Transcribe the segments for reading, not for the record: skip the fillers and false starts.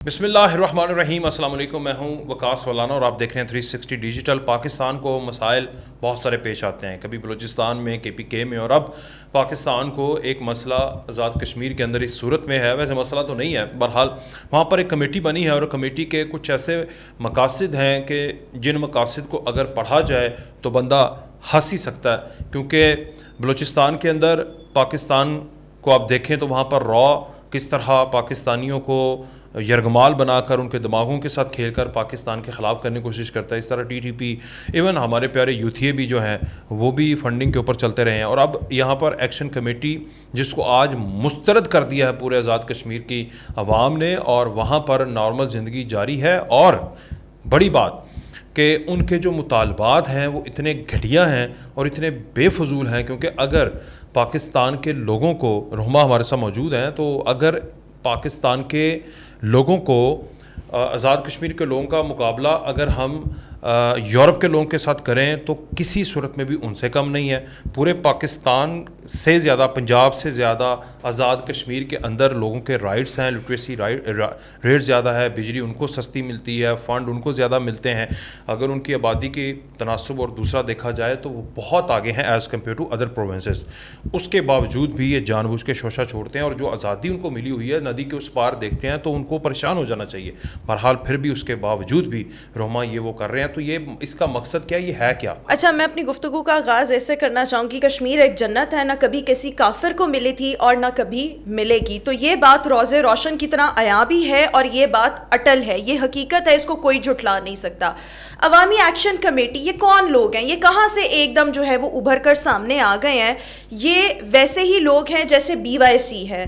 بسم اللہ الرحمن الرحیم. السلام علیکم. میں ہوں وقاص ولانا اور آپ دیکھ رہے ہیں 360 ڈیجیٹل. پاکستان کو مسائل بہت سارے پیش آتے ہیں, کبھی بلوچستان میں, KPK میں, اور اب پاکستان کو ایک مسئلہ آزاد کشمیر کے اندر اس صورت میں ہے. ویسے مسئلہ تو نہیں ہے, بہرحال وہاں پر ایک کمیٹی بنی ہے اور کمیٹی کے کچھ ایسے مقاصد ہیں کہ جن مقاصد کو اگر پڑھا جائے تو بندہ ہنس ہی سکتا ہے. کیونکہ بلوچستان کے اندر پاکستان کو آپ دیکھیں تو وہاں پر کس طرح پاکستانیوں کو یرغمال بنا کر ان کے دماغوں کے ساتھ کھیل کر پاکستان کے خلاف کرنے کی کوشش کرتا ہے. اس طرح TTP, ایون ہمارے پیارے یوتھیے بھی جو ہیں وہ بھی فنڈنگ کے اوپر چلتے رہے ہیں. اور اب یہاں پر ایکشن کمیٹی جس کو آج مسترد کر دیا ہے پورے آزاد کشمیر کی عوام نے, اور وہاں پر نارمل زندگی جاری ہے. اور بڑی بات کہ ان کے جو مطالبات ہیں وہ اتنے گھٹیا ہیں اور اتنے بے فضول ہیں, کیونکہ اگر پاکستان کے لوگوں کو, رہنما ہمارے ساتھ موجود ہیں, تو اگر پاکستان کے لوگوں کو آزاد کشمیر کے لوگوں کا مقابلہ اگر ہم یورپ کے لوگوں کے ساتھ کریں تو کسی صورت میں بھی ان سے کم نہیں ہے. پورے پاکستان سے زیادہ, پنجاب سے زیادہ آزاد کشمیر کے اندر لوگوں کے رائٹس ہیں, لٹریسی ریٹ زیادہ ہے, بجلی ان کو سستی ملتی ہے, فنڈ ان کو زیادہ ملتے ہیں. اگر ان کی آبادی کی تناسب اور دوسرا دیکھا جائے تو وہ بہت آگے ہیں as compared to other provinces. اس کے باوجود بھی یہ جان بوجھ کے شوشہ چھوڑتے ہیں, اور جو آزادی ان کو ملی ہوئی ہے ندی کے اس پار دیکھتے ہیں تو ان کو پریشان ہو جانا چاہیے. بہرحال پھر بھی اس کے باوجود بھی رہنما یہ وہ کر رہے ہیں. تو یہ اس کا مقصد کیا, یہ ہے کیا؟ اچھا, میں اپنی گفتگو کا آغاز ایسے کرنا چاہوں گی. کشمیر ایک جنت ہے, نہ کبھی کسی کافر کو ملی تھی اور نہ کبھی ملے گی. تو یہ بات روز روشن کی طرح عیاں بھی ہے اور یہ بات اٹل ہے, یہ حقیقت ہے, اس کو کوئی جھٹلا نہیں سکتا. عوامی ایکشن کمیٹی, یہ کون لوگ ہیں, یہ کہاں سے ایک دم جو ہے وہ ابھر کر سامنے آ گئے ہیں؟ یہ ویسے ہی لوگ ہیں جیسے BYC ہے,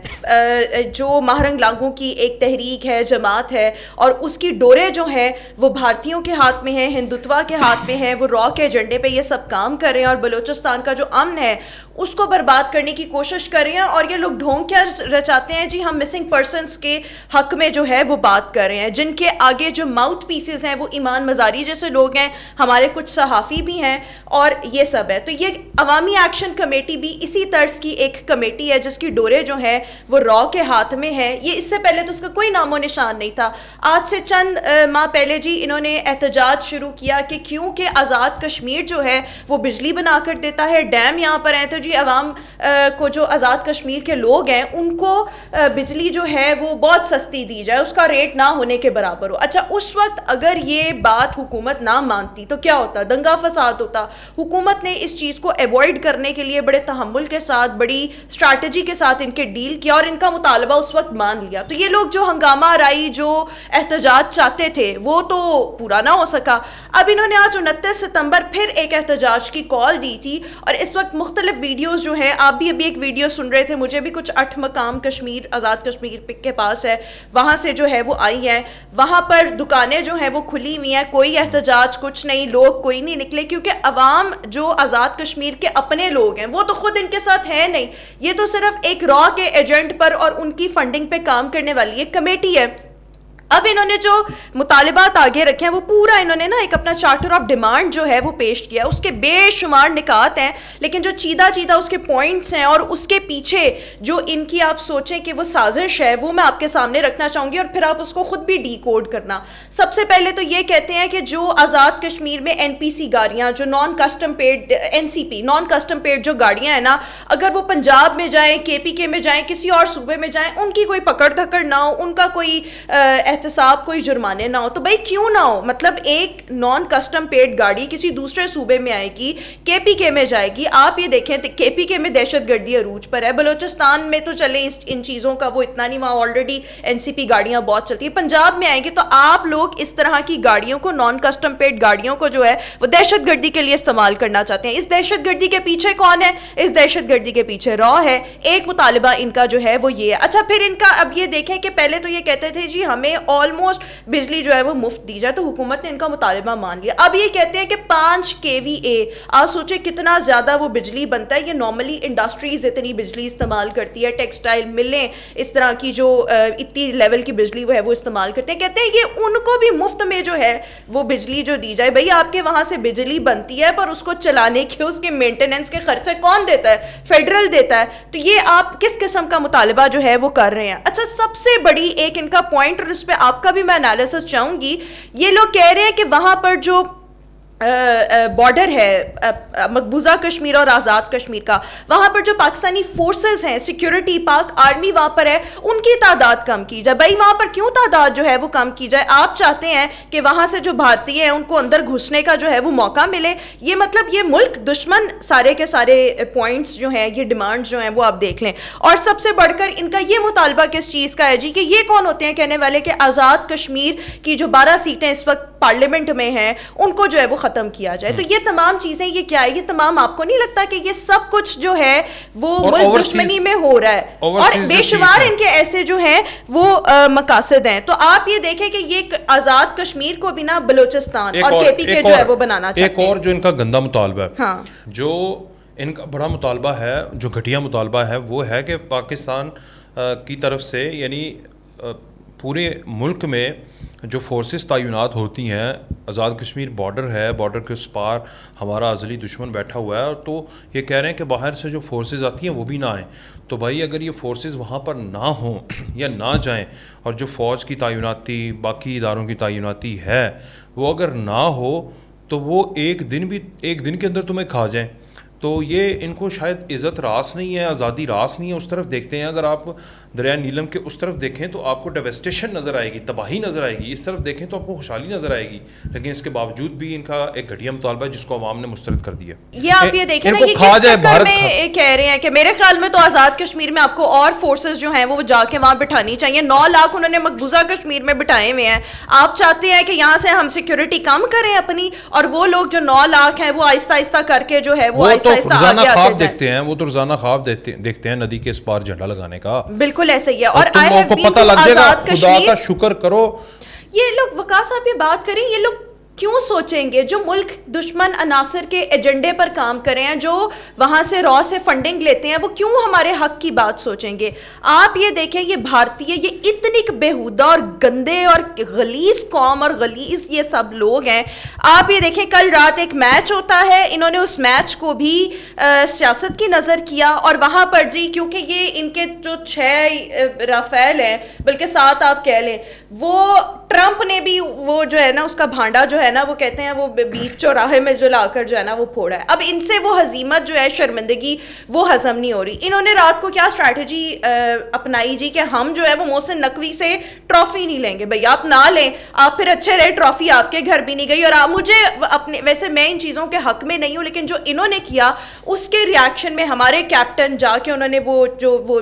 جو مہرنگ لاگوں کی ایک تحریک ہے, جماعت ہے, اور اس کی ڈورے جو ہیں وہ بھارتیوں کے ہاتھ میں ہیں, ہندوتوا کے ہاتھ میں ہیں. وہ کے ایجنڈے پہ یہ سب کام کر رہے ہیں اور بلوچستان کا جو امن ہے اس کو برباد کرنے کی کوشش کر رہے ہیں. اور یہ لوگ ڈھونگ کیا رچاتے ہیں جی, ہم مسنگ پرسنس کے حق میں جو ہے وہ بات کر رہے ہیں. جن کے آگے جو ماؤتھ پیسز ہیں وہ ایمان مزاری جیسے لوگ ہیں, ہمارے کچھ صحافی بھی ہیں, اور یہ سب ہے. تو یہ عوامی ایکشن کمیٹی بھی اسی طرز کی ایک کمیٹی ہے جس کی ڈورے جو ہیں وہ کے ہاتھ میں ہے. یہ اس سے پہلے تو اس کا کوئی نام و نشان نہیں تھا. آج سے چند ماہ پہلے جی انہوں نے احتجاج شروع کیا کہ کیونکہ آزاد کشمیر جو ہے وہ بجلی بنا کر دیتا ہے, ڈیم یہاں پر ہیں, تو جی عوام کو, جو آزاد کشمیر کے لوگ ہیں ان کو بجلی جو ہے وہ بہت سستی دی جائے, اس کا ریٹ نہ ہونے کے برابر ہو. اچھا, اس وقت اگر یہ بات حکومت نہ مانتی تو کیا ہوتا؟ دنگا فساد ہوتا. حکومت نے اس چیز کو ایوائڈ کرنے کے لیے بڑے تحمل کے ساتھ, بڑی اسٹریٹجی کے ساتھ ان کے ڈیل کیا اور ان کا مطالبہ اس وقت مان لیا. تو یہ لوگ جو ہنگامہ آرائی, جو احتجاج چاہتے تھے وہ تو پورا نہ ہو سکا. اب انہوں نے آج 29 ستمبر پھر ایک احتجاج کی کال دی تھی, اور اس وقت مختلف ویڈیوز جو ہیں, آپ بھی ابھی ایک ویڈیو سن رہے تھے, مجھے بھی کچھ 8 مقام کشمیر, آزاد کشمیر کے پاس ہے, وہاں سے جو ہے وہ آئی ہیں. وہاں پر دکانیں جو ہیں وہ کھلی ہوئی ہیں, کوئی احتجاج کچھ نہیں, لوگ کوئی نہیں نکلے, کیونکہ عوام جو آزاد کشمیر کے اپنے لوگ ہیں وہ تو خود ان کے ساتھ ہیں نہیں. یہ تو صرف ایک کے ایجنٹ پر اور ان کی فنڈنگ پہ کام کرنے والی ایک کمیٹی ہے. اب انہوں نے جو مطالبات آگے رکھے ہیں وہ پورا انہوں نے نا ایک اپنا چارٹر آف ڈیمانڈ جو ہے وہ پیش کیا. اس کے بے شمار نکات ہیں, لیکن جو چیدہ اس کے پوائنٹس ہیں اور اس کے پیچھے جو ان کی آپ سوچیں کہ وہ سازش ہے, وہ میں آپ کے سامنے رکھنا چاہوں گی, اور پھر آپ اس کو خود بھی ڈی کوڈ کرنا. سب سے پہلے تو یہ کہتے ہیں کہ جو آزاد کشمیر میں NPC گاڑیاں, جو non custom paid NCP non custom paid جو گاڑیاں ہیں نا, اگر وہ پنجاب میں جائیں, KPK میں جائیں, کسی اور صوبے میں جائیں, ان کی کوئی پکڑ دھکڑ نہ ہو, ان کا کوئی احتساب, کوئی جرمانے نہ ہو. تو بھائی کیوں نہ ہو؟ مطلب ایک نان کسٹم پیڈ گاڑی کسی دوسرے صوبے میں آئے گی, KPK میں جائے گی. آپ یہ دیکھیں KPK میں دہشت گردی عروج پر ہے, بلوچستان میں تو چلے ان چیزوں کا وہ اتنا نہیں, وہاں آلریڈی NCP گاڑیاں بہت چلتی ہیں. پنجاب میں آئیں گے تو آپ لوگ اس طرح کی گاڑیوں کو, نان کسٹم پیڈ گاڑیوں کو جو ہے وہ دہشت گردی کے لیے استعمال کرنا چاہتے ہیں. اس دہشت گردی کے پیچھے کون ہے؟ اس دہشت گردی کے پیچھے ہے. ایک مطالبہ ان کا جو ہے وہ یہ ہے. اچھا, پھر ان کا اب یہ دیکھیں کہ پہلے تو یہ کہتے تھے جی ہمیں آلموسٹ بجلی جو ہے وہ مفت دی جائے, تو حکومت نے ان کا مطالبہ مان لیا. اب یہ کہتے ہیں کہ 5 kVA, آپ سوچیں کتنا زیادہ وہ بجلی بنتا ہے. یہ نارملی انڈسٹریز اتنی بجلی استعمال کرتی ہے, ٹیکسٹائل ملیں اس طرح کی جو اتنی لیول کی بجلی وہ ہے وہ استعمال کرتے ہیں. کہتے ہیں یہ ان کو بھی مفت میں جو ہے وہ بجلی جو دی جائے. بھائی آپ کے وہاں سے بجلی بنتی ہے, پر اس کو چلانے کے, اس کے مینٹیننس کے خرچے کون دیتا ہے؟ فیڈرل دیتا ہے. تو یہ آپ کس قسم کا مطالبہ جو ہے وہ کر رہے ہیں؟ اچھا, سب سے بڑی ایک ان کا پوائنٹ, اور اس پہ آپ کا بھی میں انالیسس چاہوں گی. یہ لوگ کہہ رہے ہیں کہ وہاں پر جو بارڈر ہے مقبوضہ کشمیر اور آزاد کشمیر کا, وہاں پر جو پاکستانی فورسز ہیں, سیکیورٹی, پاک آرمی وہاں پر ہے, ان کی تعداد کم کی جائے. بھائی وہاں پر کیوں تعداد جو ہے وہ کم کی جائے؟ آپ چاہتے ہیں کہ وہاں سے جو بھارتی ہیں ان کو اندر گھسنے کا جو ہے وہ موقع ملے. یہ مطلب یہ ملک دشمن سارے کے سارے پوائنٹس جو ہیں, یہ ڈیمانڈ جو ہیں وہ آپ دیکھ لیں. اور سب سے بڑھ کر ان کا یہ مطالبہ کس چیز کا ہے جی, کہ یہ کون ہوتے ہیں کہنے والے کہ آزاد کشمیر کی جو 12 سیٹیں اس وقت پارلیمنٹ میں ہیں ان کو جو ہے وہ ختم کیا جائے. تو یہ تمام چیزیں یہ کیا ہے, یہ تمام آپ کو نہیں لگتا کہ یہ سب کچھ جو ہے وہ ملک دشمنی میں ہو رہا ہے, اور بے شمار ان کے ایسے جو ہیں وہ مقاصد ہیں. تو آپ یہ دیکھیں کہ یہ آزاد کشمیر کو بھی نا بلوچستان اور کے پی کے جو ہے وہ بنانا چاہتے ہیں. ایک اور جو ان کا گندا مطالبہ ہے, ہاں جو ان کا بڑا مطالبہ ہے, جو گھٹیا مطالبہ ہے, وہ ہے کہ پاکستان کی طرف سے یعنی پورے ملک میں جو فورسز تعینات ہوتی ہیں, آزاد کشمیر بارڈر ہے, بارڈر کے اس پار ہمارا ازلی دشمن بیٹھا ہوا ہے, اور تو یہ کہہ رہے ہیں کہ باہر سے جو فورسز آتی ہیں وہ بھی نہ آئیں. تو بھائی اگر یہ فورسز وہاں پر نہ ہوں یا نہ جائیں, اور جو فوج کی تعیناتی, باقی اداروں کی تعیناتی ہے وہ اگر نہ ہو, تو وہ ایک دن کے اندر تمہیں کھا جائیں. تو یہ ان کو شاید عزت راس نہیں ہے, آزادی راس نہیں ہے. اس طرف دیکھتے ہیں, اگر آپ دریائے نیلم کے اس طرف دیکھیں تو آپ کو ڈیوسٹیشن نظر آئے گی, تباہی نظر آئے گی. اس طرف دیکھیں تو آپ کو خوشحالی نظر آئے گی. لیکن اس کے باوجود بھی ان کا ایک گھٹیا مطالبہ ہے جس کو عوام نے مسترد کر دیا. یہ آپ یہ دیکھیں نا, یہ کس چکر میں کہہ رہے ہیں کہ میرے خیال میں تو آزاد کشمیر میں آپ کو اور فورسز جو ہیں وہ جا کے وہاں بٹھانی چاہیے. 9 لاکھ انہوں نے مقبوضہ کشمیر میں بٹھائے ہوئے ہیں. آپ چاہتے ہیں کہ یہاں سے ہم سیکیورٹی کم کریں اپنی, اور وہ لوگ جو 9 لاکھ ہیں وہ آہستہ آہستہ کر کے جو ہے وہ آہستہ آہستہ آگے آتے دیکھتے ہیں. وہ تو روزانہ خواب دیکھتے ہیں ندی کے اس پار جھنڈا لگانے کا. بالکل ایسے ہی ہے. اور تم کو پتہ لگ جائے گا, خدا کا شکر کرو. یہ لوگ وقاص صاحب یہ بات کریں, یہ لوگ کیوں سوچیں گے جو ملک دشمن عناصر کے ایجنڈے پر کام کرے ہیں, جو وہاں سے را سے فنڈنگ لیتے ہیں, وہ کیوں ہمارے حق کی بات سوچیں گے؟ آپ یہ دیکھیں یہ بھارتی, یہ اتنی بےہودہ اور گندے اور غلیظ قوم اور غلیظ یہ سب لوگ ہیں. آپ یہ دیکھیں کل رات ایک میچ ہوتا ہے, انہوں نے اس میچ کو بھی سیاست کی نظر کیا, اور وہاں پر جی کیونکہ یہ ان کے جو 6 رافیل ہیں, بلکہ 7 آپ کہہ لیں, وہ ٹرمپ نے بھی وہ جو ہے نا اس کا بھانڈا جو ہے نا وہ کہتے ہیں وہ بیچ چوراہے میں جو لا کر جو ہے نا وہ پھوڑا ہے. اب ان سے وہ ہزیمت جو ہے, شرمندگی وہ ہضم نہیں ہو رہی. انہوں نے رات کو کیا اسٹریٹجی اپنائی جی, کہ ہم جو ہے وہ محسن نقوی سے ٹرافی نہیں لیں گے. بھئی آپ نہ لیں, آپ پھر اچھے رہے, ٹرافی آپ کے گھر بھی نہیں گئی. اور مجھے اپنے, ویسے میں ان چیزوں کے حق میں نہیں ہوں, لیکن جو انہوں نے کیا اس کے ریاکشن میں ہمارے کیپٹن جا کے انہوں نے وہ جو وہ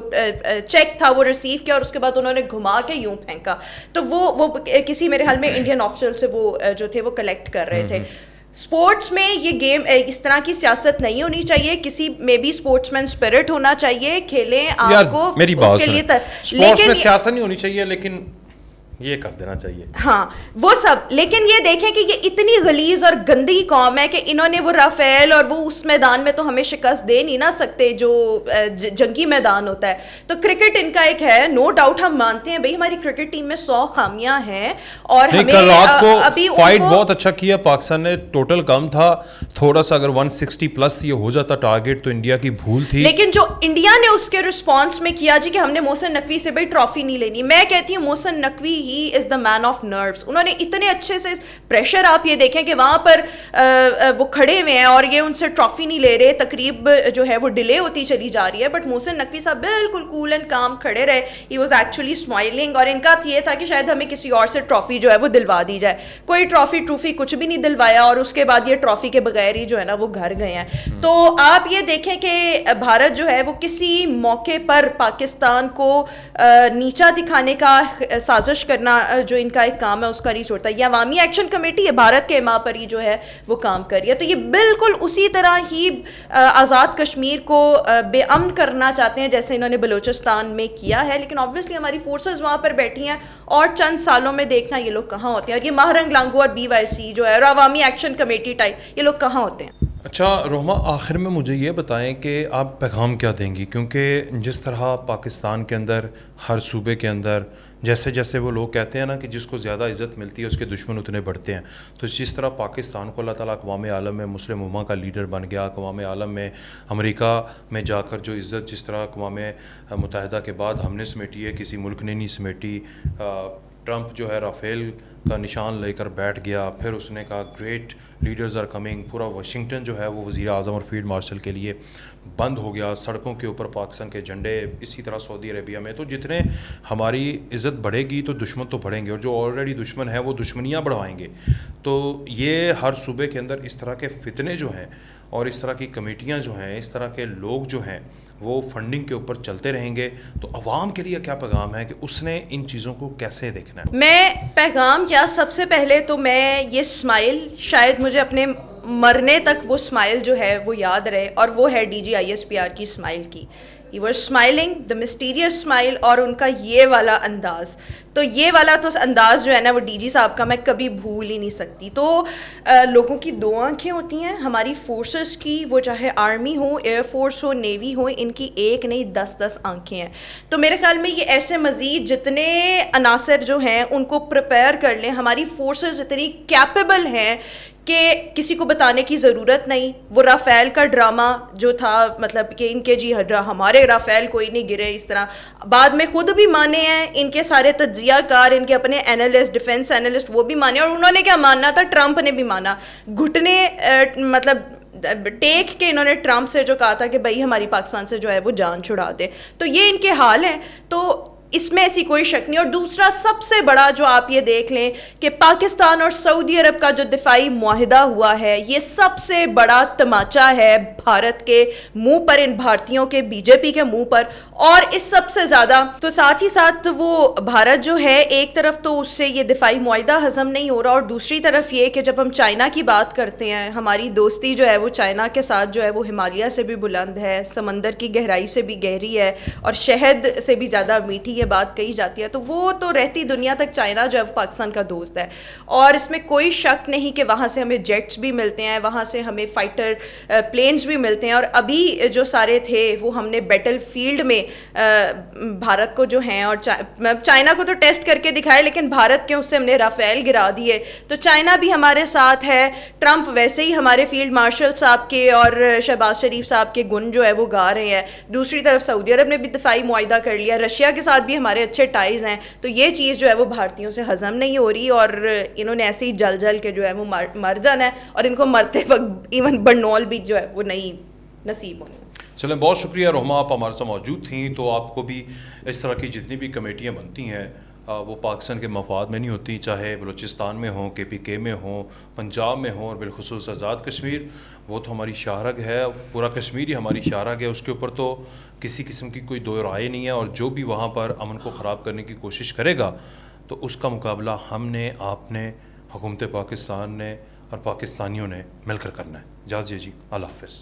چیک تھا وہ ریسیو کیا, اور اس کے بعد انہوں نے گھما کے یوں پھینکا. تو وہ کسی میرے حال میں انڈین آفیسر سے وہ جو تھے وہ کلیکٹ کر رہے تھے. اسپورٹس میں یہ گیم اس طرح کی سیاست نہیں ہونی چاہیے, کسی میں بھی اسپورٹس مین اسپرٹ ہونا چاہیے, کھیلیں آپ کو اس کے لیے, لیکن میں سیاست نہیں ہونی چاہیے, لیکن یہ کر دینا چاہیے. ہاں وہ سب. لیکن یہ دیکھیں کہ یہ اتنی غلیظ اور گندی قوم ہے کہ انہوں نے وہ رافیل, اور وہ اس میدان میں تو ہمیں شکست دے نہیں نہ سکتے جو جنگی میدان ہوتا ہے. تو کرکٹ ان کا ایک ہے, نو ڈاؤٹ ہم مانتے ہیں بھائی ہماری کرکٹ ٹیم میں 100 خامیاں ہیں, اور ہمیں ابھی فائٹ بہت اچھا کیا پاکستان نے, ٹوٹل کم تھا تھوڑا سا, اگر 160 پلس یہ ہو جاتا ٹارگیٹ تو انڈیا کی بھول تھی. لیکن جو انڈیا نے اس کے رسپانس میں کیا جی کہ ہم نے محسن نقوی سے بھائی ٹرافی نہیں لینی, میں کہتی ہوں محسن نقوی ہی از دا مین آف نروس. انہوں نے اتنے اچھے سے پریشر, آپ یہ دیکھیں کہ وہاں پر وہ کھڑے ہوئے ہیں اور یہ ان سے ٹرافی نہیں لے رہے, تقریب جو ہے وہ ڈیلے ہوتی چلی جا رہی ہے, بٹ محسن نقوی صاحب بالکل کول اینڈ کام کھڑے رہے. ہی واز ایکچولی اسمائلنگ, اور ان کا یہ تھا کہ شاید ہمیں کسی اور سے ٹرافی جو ہے وہ دلوا دی جائے. کوئی ٹرافی کچھ بھی نہیں دلوایا, اور اس کے بعد یہ ٹرافی کے بغیر ہی جو ہے نا وہ گھر گئے ہیں. تو آپ یہ دیکھیں کہ بھارت جو ہے وہ کسی موقع پر پاکستان کو نیچا دکھانے کا سازش کرنا جو ان کا ایک کام ہے اس کا نہیں چھوڑتا. یہ عوامی ایکشن کمیٹی ہے بھارت کے ماں پر ہی جو ہے وہ کام کر رہی ہے. تو یہ بالکل اسی طرح ہی آزاد کشمیر کو بے امن کرنا چاہتے ہیں جیسے انہوں نے بلوچستان میں کیا ہے. لیکن آبویسلی ہماری فورسز وہاں پر بیٹھی ہیں, اور چند سالوں میں دیکھنا یہ لوگ کہاں ہوتے ہیں. اور یہ مہرنگ لانگو اور BYC جو ہے, اور عوامی ایکشن کمیٹی ٹائپ, یہ لوگ کہاں ہوتے ہیں. اچھا رحمہ, آخر میں مجھے یہ بتائیں کہ آپ پیغام کیا دیں گی, کیونکہ جس طرح پاکستان کے اندر ہر صوبے کے اندر جیسے جیسے وہ لوگ کہتے ہیں نا کہ جس کو زیادہ عزت ملتی ہے اس کے دشمن اتنے بڑھتے ہیں, تو جس طرح پاکستان کو اللہ تعالیٰ اقوام عالم میں مسلم امہ کا لیڈر بن گیا, اقوام عالم میں امریکہ میں جا کر جو عزت جس طرح اقوام متحدہ کے بعد ہم نے سمیٹی ہے, کسی ملک نے نہیں سمیٹی, ٹرمپ جو ہے رافیل کا نشان لے کر بیٹھ گیا. پھر اس نے کہا گریٹ لیڈرز آر کمنگ. پورا واشنگٹن جو ہے وہ وزیر اعظم اور فیلڈ مارشل کے لیے بند ہو گیا. سڑکوں کے اوپر پاکستان کے جھنڈے. اسی طرح سعودی عربیہ میں. تو جتنے ہماری عزت بڑھے گی تو دشمن تو بڑھیں گے, اور جو آلریڈی دشمن ہیں وہ دشمنیاں بڑھوائیں گے. تو یہ ہر صوبے کے اندر اس طرح کے فتنے جو ہیں اور اس طرح کی کمیٹیاں جو ہیں, اس طرح کے لوگ جو ہیں وہ فنڈنگ کے اوپر چلتے رہیں گے. تو عوام کے لیے کیا پیغام ہے کہ اس نے ان چیزوں کو کیسے دیکھنا ہے؟ میں پیغام کیا, سب سے پہلے تو میں یہ اسمائل شاید مجھے اپنے مرنے تک وہ اسمائل جو ہے وہ یاد رہے, اور وہ ہے D G I S P R کی اسمائل کی. He was smiling the mysterious smile, اور ان کا یہ والا انداز, تو یہ والا تو انداز جو ہے نا وہ ڈی جی صاحب کا میں کبھی بھول ہی نہیں سکتی. تو لوگوں کی دو آنکھیں ہوتی ہیں, ہماری فورسز کی, وہ چاہے آرمی ہو, ایئر فورس ہو, نیوی ہو, ان کی ایک نہیں 10 آنکھیں ہیں. تو میرے خیال میں یہ ایسے مزید جتنے عناصر جو ہیں ان کو پریپیئر کر لیں. ہماری فورسز اتنی کیپیبل ہیں کہ کسی کو بتانے کی ضرورت نہیں. وہ رافیل کا ڈرامہ جو تھا, مطلب کہ ان کے جی ہمارے رافیل کوئی نہیں گرے, اس طرح بعد میں خود بھی مانے ہیں, ان کے سارے تجزیہ کار, ان کے اپنے اینالسٹ, ڈیفنس اینالسٹ, وہ بھی مانے. اور انہوں نے کیا ماننا تھا, ٹرمپ نے بھی مانا, گھٹنے مطلب ٹیک کے انہوں نے ٹرمپ سے جو کہا تھا کہ بھائی ہماری پاکستان سے جو ہے وہ جان چھڑا دے. تو یہ ان کے حال ہیں, تو اس میں ایسی کوئی شک نہیں. اور دوسرا سب سے بڑا جو آپ یہ دیکھ لیں کہ پاکستان اور سعودی عرب کا جو دفاعی معاہدہ ہوا ہے, یہ سب سے بڑا تماچا ہے بھارت کے منہ پر, ان بھارتیوں کے, بی جے پی کے منہ پر. اور اس سب سے زیادہ تو ساتھ ہی ساتھ وہ بھارت جو ہے, ایک طرف تو اس سے یہ دفاعی معاہدہ ہضم نہیں ہو رہا, اور دوسری طرف یہ کہ جب ہم چائنا کی بات کرتے ہیں, ہماری دوستی جو ہے وہ چائنا کے ساتھ جو ہے وہ ہمالیہ سے بھی بلند ہے, سمندر کی گہرائی سے بھی گہری ہے, اور شہد سے بھی زیادہ میٹھی یہ بات کہی جاتی ہے. تو وہ تو رہتی دنیا تک چائنا جو ہے پاکستان کا دوست ہے, اور اس میں کوئی شک نہیں کہ وہاں سے ہمیں جیٹس بھی ملتے ہیں, وہاں سے ہمیں فائٹر پلینز بھی ملتے ہیں. اور ابھی جو سارے تھے وہ ہم نے بیٹل فیلڈ میں بھارت کو جو ہیں, اور چائنا کو تو ٹیسٹ کر کے دکھائے, لیکن بھارت کے اس سے ہم نے رافیل گرا دیے. تو چائنا بھی ہمارے ساتھ ہے. ٹرمپ ویسے ہی ہمارے فیلڈ مارشل صاحب کے اور شہباز شریف صاحب کے گن جو ہے وہ گا رہے ہیں. دوسری طرف سعودی عرب نے بھی دفاعی معاہدہ کر لیا, رشیا کے ساتھ بھی ہمارے اچھے ٹائز ہیں. تو یہ چیز جو ہے وہ بھارتیوں سے ہضم نہیں ہو رہی, اور انہوں نے ایسے ہی جل جل کے جو ہے وہ مر جانا ہے, اور ان کو مرتے وقت ایون برنول بھی جو ہے وہ نہیں نصیب ہونی. چلیں, بہت شکریہ رحمہ, آپ ہمارے ساتھ موجود تھیں. تو آپ کو بھی اس طرح کی جتنی بھی کمیٹیاں بنتی ہیں وہ پاکستان کے مفاد میں نہیں ہوتی, چاہے بلوچستان میں ہوں, کے پی کے میں ہوں, پنجاب میں ہوں, اور بالخصوص آزاد کشمیر, وہ تو ہماری شاہرگ ہے. پورا کشمیر ہی ہماری شاہرگ ہے, اس کے اوپر تو کسی قسم کی کوئی دو رائے نہیں ہے. اور جو بھی وہاں پر امن کو خراب کرنے کی کوشش کرے گا تو اس کا مقابلہ ہم نے, آپ نے, حکومت پاکستان نے اور پاکستانیوں نے مل کر کرنا ہے. اجازت جی, اللہ حافظ.